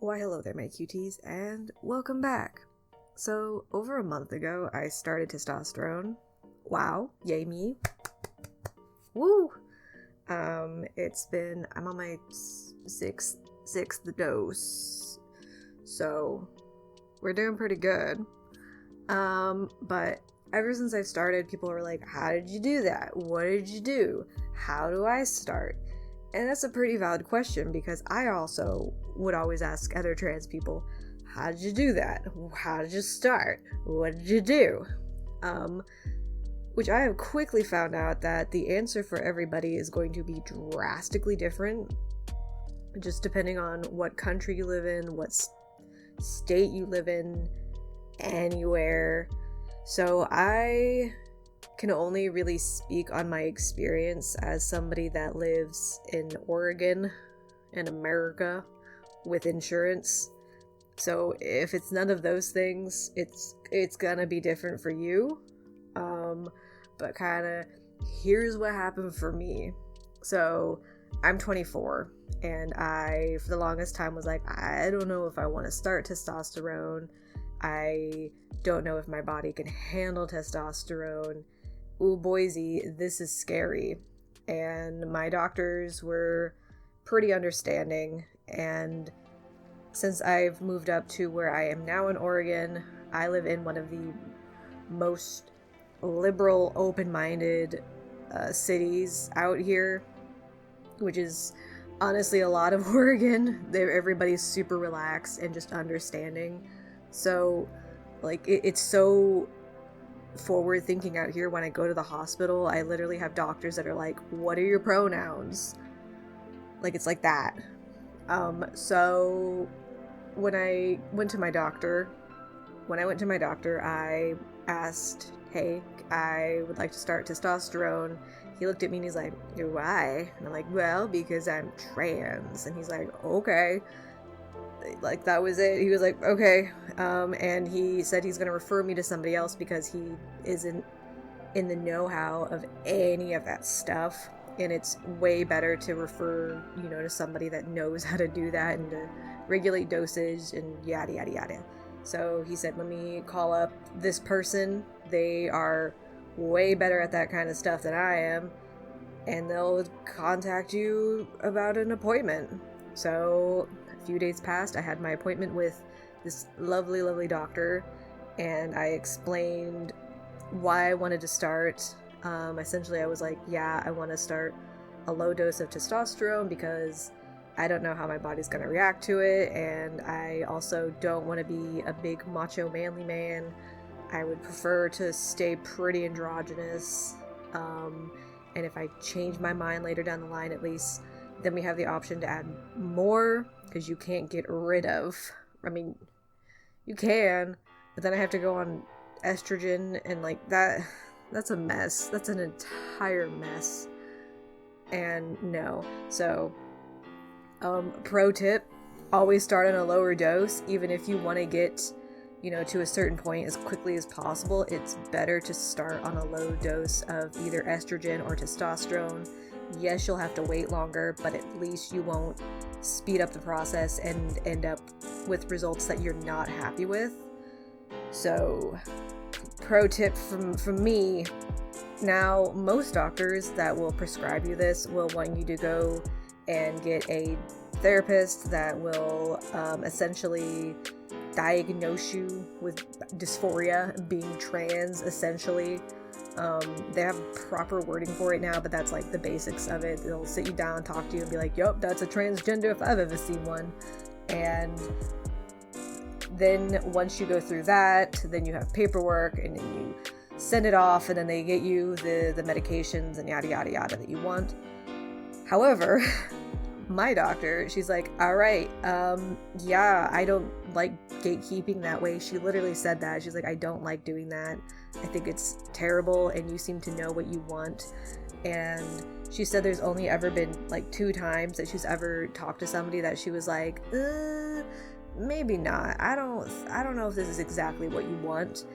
Why hello there my cuties, and welcome back. So, over a month ago, I started testosterone. Wow, yay me. Woo! I'm on my sixth dose. So, we're doing pretty good. But ever since I started, people were like, how did you do that? What did you do? How do I start? And that's a pretty valid question because I also would always ask other trans people, how did you do that? How did you start? What did you do? Which I have quickly found out that the answer for everybody is going to be drastically different, just depending on what country you live in, what state you live in, anywhere. So I can only really speak on my experience as somebody that lives in Oregon in America with insurance. So if it's none of those things, it's gonna be different for you. But kind of here's what happened for me. So I'm 24 and I for the longest time was like, I don't know if I want to start testosterone. I don't know if my body can handle testosterone. Ooh, Boise, this is scary. And my doctors were pretty understanding. And since I've moved up to where I am now in Oregon, I live in one of the most liberal, open-minded cities out here, which is honestly a lot of Oregon. Everybody's super relaxed and just understanding. So, like, it's so forward thinking out here. When I go to the hospital, I literally have doctors that are like, what are your pronouns? Like, it's like that. So when I went to my doctor, I asked, hey, I would like to start testosterone. He looked at me and he's like, why? And I'm like, well, because I'm trans. And he's like, okay. Like, that was it. He was like, okay. And he said he's going to refer me to somebody else because he isn't in the know-how of any of that stuff. And it's way better to refer, to somebody that knows how to do that and to regulate dosage and yada, yada, yada. So he said, let me call up this person. They are way better at that kind of stuff than I am. And they'll contact you about an appointment. So a few days passed. I had my appointment with this lovely, lovely doctor. And I explained why I wanted to start. Essentially, I was like, yeah, I want to start a low dose of testosterone because I don't know how my body's going to react to it, and I also don't want to be a big macho manly man. I would prefer to stay pretty androgynous, and if I change my mind later down the line, at least then we have the option to add more, because you can't get rid of, I mean, you can, but then I have to go on estrogen, and like that's a mess. That's an entire mess. And no. So, pro tip, always start on a lower dose. Even if you want to get, to a certain point as quickly as possible, it's better to start on a low dose of either estrogen or testosterone. Yes, you'll have to wait longer, but at least you won't speed up the process and end up with results that you're not happy with. So, pro tip from me, now most doctors that will prescribe you this will want you to go and get a therapist that will essentially diagnose you with dysphoria, being trans, essentially. They have proper wording for it now, but that's like the basics of it. They'll sit you down, talk to you, and be like, yup, that's a transgender if I've ever seen one. And then once you go through that, then you have paperwork, and then you send it off, and then they get you the medications and yada, yada, yada that you want. However, my doctor, she's like, all right, yeah, I don't like gatekeeping that way. She literally said that. She's like, I don't like doing that. I think it's terrible, and you seem to know what you want. And she said there's only ever been like 2 times that she's ever talked to somebody that she was like, maybe not. I don't know if this is exactly what you want.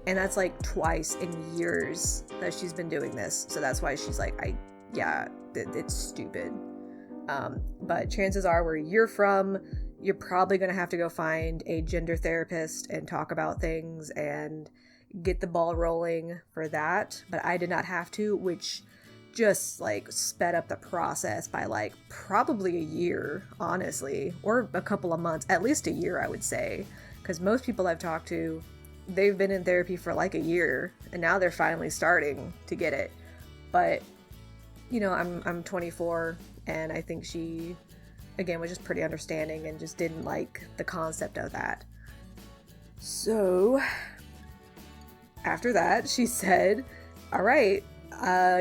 And that's like twice in years that she's been doing this. So that's why she's like, it's stupid. But chances are where you're from, you're probably going to have to go find a gender therapist and talk about things and get the ball rolling for that. But I did not have to, which just like sped up the process by like probably a year, honestly, or a couple of months, at least a year, I would say. Because most people I've talked to, they've been in therapy for like a year and now they're finally starting to get it. But, you know, I'm 24 and I think she, again, was just pretty understanding and just didn't like the concept of that. So after that, she said, all right,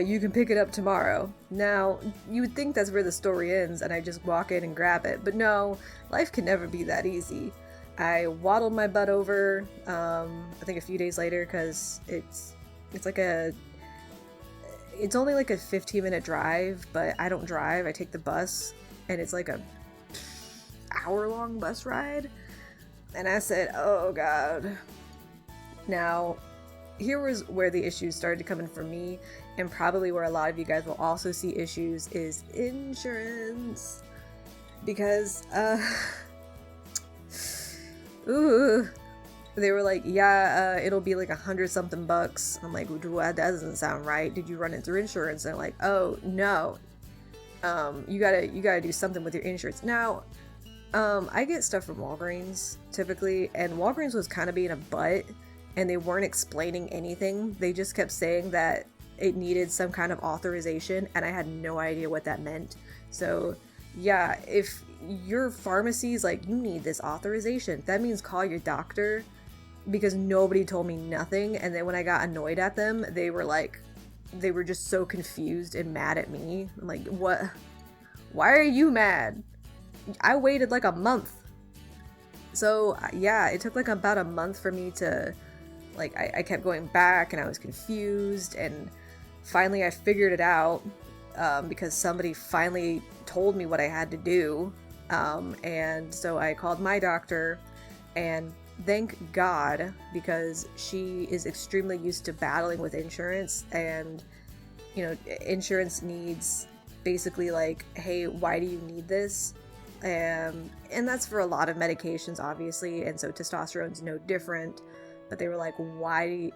you can pick it up tomorrow. Now, you would think that's where the story ends and I just walk in and grab it. But no, life can never be that easy. I waddled my butt over, I think a few days later, because it's only like a 15-minute drive, but I don't drive, I take the bus, and it's like a hour-long bus ride. And I said, oh god. Now, here was where the issues started to come in for me, and probably where a lot of you guys will also see issues, is insurance. Because, ooh, they were like, yeah, it'll be like $100-something bucks. I'm like, well, that doesn't sound right. Did you run it through insurance? And they're like, oh no, you gotta do something with your insurance. Now, I get stuff from Walgreens typically, and Walgreens was kind of being a butt, and they weren't explaining anything. They just kept saying that it needed some kind of authorization, and I had no idea what that meant. So yeah, if your pharmacy's like, you need this authorization, that means call your doctor, because nobody told me nothing. And then when I got annoyed at them, they were just so confused and mad at me. I'm like, what? Why are you mad? I waited like a month. So yeah, it took like about a month for me to, like, I kept going back and I was confused, and finally I figured it out, because somebody finally told me what I had to do. And so I called my doctor, and thank God, because she is extremely used to battling with insurance, and, you know, insurance needs basically like, hey, why do you need this? And that's for a lot of medications, obviously, and so testosterone's no different. But they were like, why,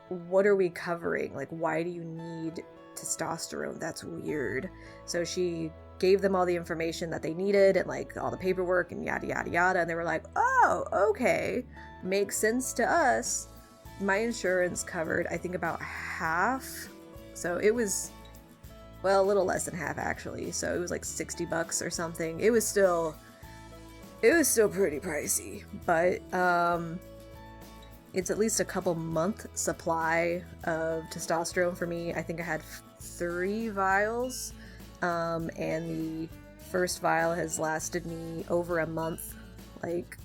what are we covering? Like, why do you need testosterone? That's weird. So she gave them all the information that they needed and like all the paperwork and yada yada yada, and they were like, oh, okay, makes sense to us. My insurance covered, I think, about half. So it was, well, a little less than half actually. So it was like $60 or something. It was still pretty pricey, but it's at least a couple month supply of testosterone for me. I think I had 3 vials, and the first vial has lasted me over a month, like,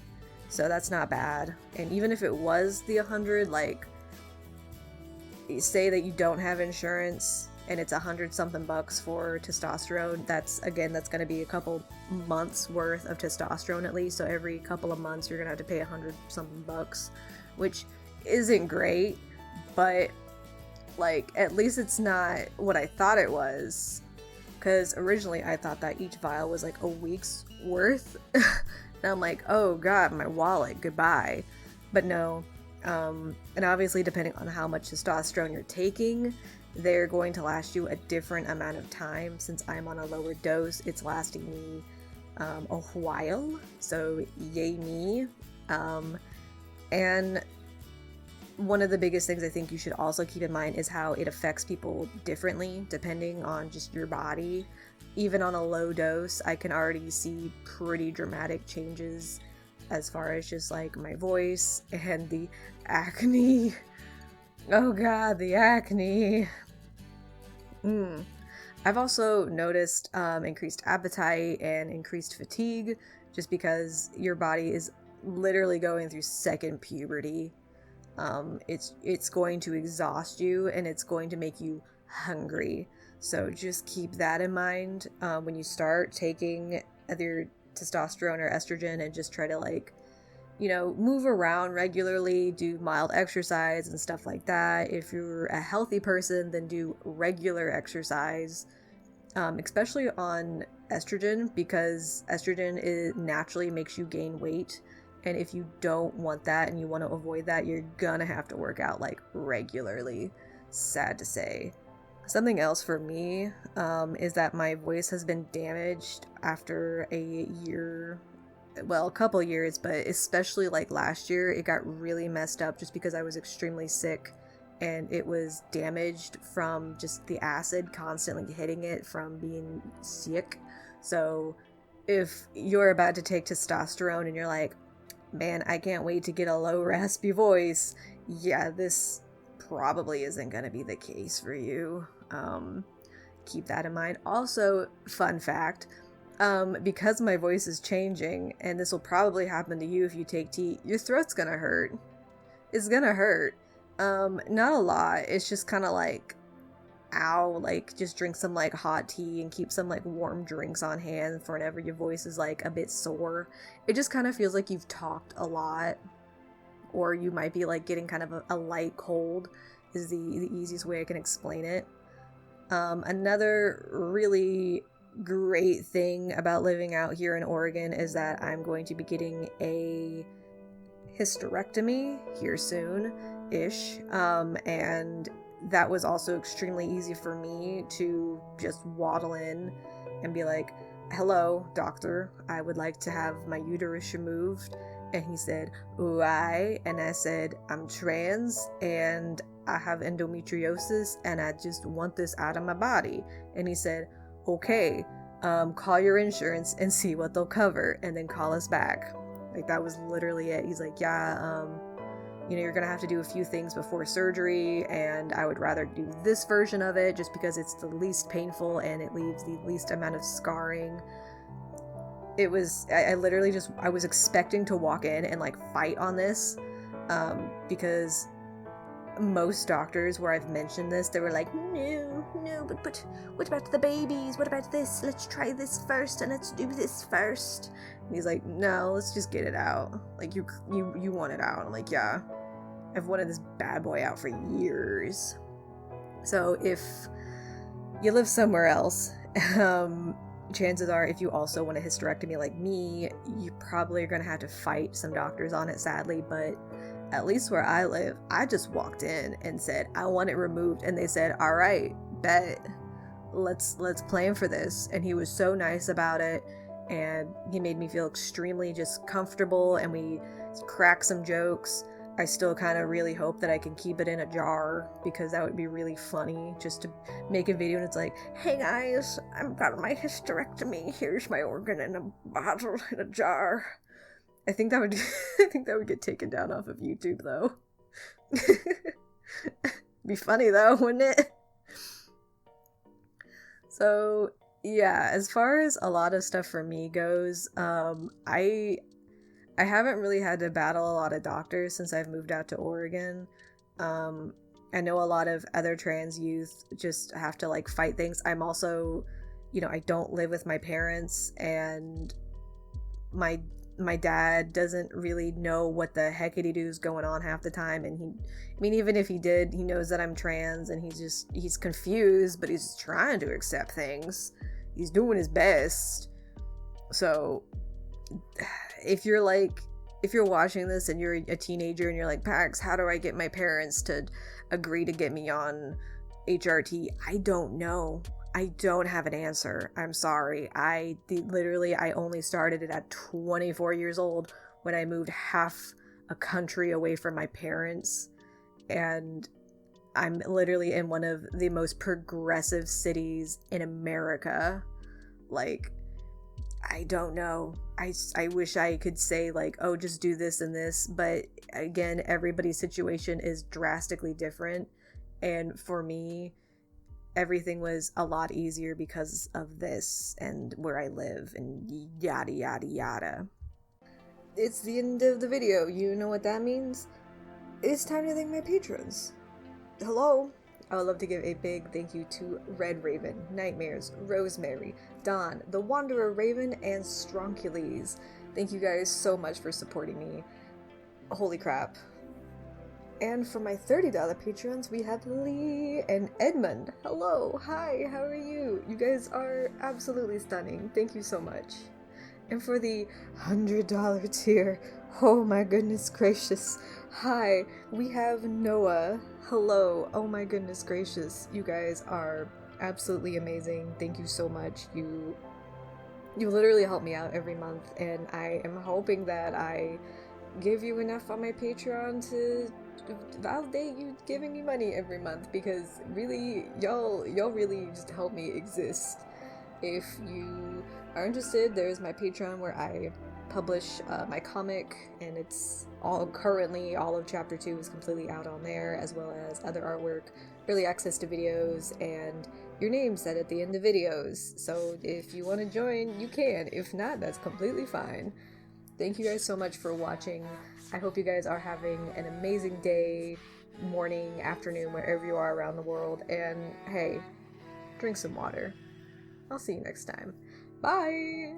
so that's not bad. And even if it was the 100, like, say that you don't have insurance and it's $100-something bucks for testosterone, that's going to be a couple months worth of testosterone at least. So every couple of months you're gonna have to pay $100-something bucks, which isn't great, but like, at least it's not what I thought it was, because originally I thought that each vial was like a week's worth. And I'm like, oh god, my wallet, goodbye. But no, and obviously depending on how much testosterone you're taking, they're going to last you a different amount of time. Since I'm on a lower dose, it's lasting me a while, so yay me. And one of the biggest things I think you should also keep in mind is how it affects people differently depending on just your body. Even on a low dose, I can already see pretty dramatic changes as far as just like my voice and the acne. Oh god, the acne. I've also noticed increased appetite and increased fatigue, just because your body is literally going through second puberty. It's going to exhaust you and it's going to make you hungry. So just keep that in mind when you start taking either testosterone or estrogen, and just try to, like, you know, move around regularly, do mild exercise and stuff like that. If you're a healthy person, then do regular exercise, especially on estrogen, because estrogen naturally makes you gain weight. And if you don't want that and you want to avoid that, you're gonna have to work out like regularly. Sad to say. Something else for me is that my voice has been damaged after a year, well, a couple years, but especially like last year, it got really messed up just because I was extremely sick, and it was damaged from just the acid constantly hitting it from being sick. So if you're about to take testosterone and you're like, man, I can't wait to get a low raspy voice, yeah, this probably isn't going to be the case for you. Keep that in mind. Also, fun fact, because my voice is changing, and this will probably happen to you if you take tea, your throat's gonna hurt. It's gonna hurt. Not a lot. It's just kind of like, ow, like just drink some like hot tea and keep some like warm drinks on hand for whenever your voice is like a bit sore. It just kind of feels like you've talked a lot, or you might be like getting kind of a light cold is the easiest way I can explain it. Another really great thing about living out here in Oregon is that I'm going to be getting a hysterectomy here soon-ish, and that was also extremely easy for me to just waddle in and be like, hello, doctor, I would like to have my uterus removed. And he said, why? And I said, I'm trans and I have endometriosis and I just want this out of my body. And he said, okay, call your insurance and see what they'll cover and then call us back. Like, that was literally it. He's like, yeah, you're gonna have to do a few things before surgery, and I would rather do this version of it just because it's the least painful and it leaves the least amount of scarring. It was, I literally just, I was expecting to walk in and like fight on this, because most doctors where I've mentioned this, they were like, no, but what about the babies? What about this? Let's try this first and let's do this first. And he's like, no, let's just get it out. Like, you want it out. I'm like, yeah, I've wanted this bad boy out for years. So if you live somewhere else, chances are if you also want a hysterectomy like me, you probably are going to have to fight some doctors on it, sadly. But at least where I live, I just walked in and said, I want it removed. And they said, all right, bet, let's plan for this. And he was so nice about it. And he made me feel extremely just comfortable, and we cracked some jokes. I still kind of really hope that I can keep it in a jar, because that would be really funny, just to make a video and it's like, hey guys, I've got my hysterectomy, here's my organ in a bottle in a jar. I think that would get taken down off of YouTube though. Be funny though, wouldn't it? So yeah, as far as a lot of stuff for me goes, I haven't really had to battle a lot of doctors since I've moved out to Oregon. I know a lot of other trans youth just have to like fight things. I'm also, I don't live with my parents, and my dad doesn't really know what the heckity-doo's going on half the time, and even if he did, he knows that I'm trans, and he's confused, but he's trying to accept things. He's doing his best. So if you're watching this and you're a teenager and you're like, Pax, how do I get my parents to agree to get me on HRT? I don't know. I don't have an answer. I'm sorry. I only started it at 24 years old when I moved half a country away from my parents. And I'm literally in one of the most progressive cities in America. Like, I don't know. I wish I could say like, oh, just do this and this. But again, everybody's situation is drastically different. And for me, everything was a lot easier because of this and where I live and yada, yada, yada. It's the end of the video. You know what that means? It's time to thank my patrons. Hello. I would love to give a big thank you to Red Raven, Nightmares, Rosemary, Dawn, The Wanderer Raven, and Stroncules. Thank you guys so much for supporting me. Holy crap. And for my $30 patrons, we have Lee and Edmund. Hello, hi, how are you? You guys are absolutely stunning. Thank you so much. And for the $100 tier, oh my goodness gracious. Hi, we have Noah. Hello, oh my goodness gracious. You guys are absolutely amazing. Thank you so much. You literally help me out every month, and I am hoping that I give you enough on my Patreon to validate you giving me money every month, because really, y'all really just help me exist. If you are interested, there's my Patreon where I publish my comic, and it's currently all of chapter 2 is completely out on there, as well as other artwork, early access to videos, and your name said at the end of videos. So if you want to join, you can. If not, that's completely fine. Thank you guys so much for watching. I hope you guys are having an amazing day, morning, afternoon, wherever you are around the world. And hey, drink some water. I'll see you next time. Bye!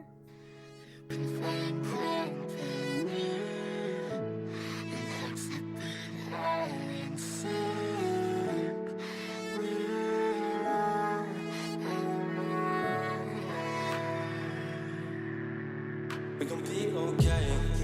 We gon' be okay.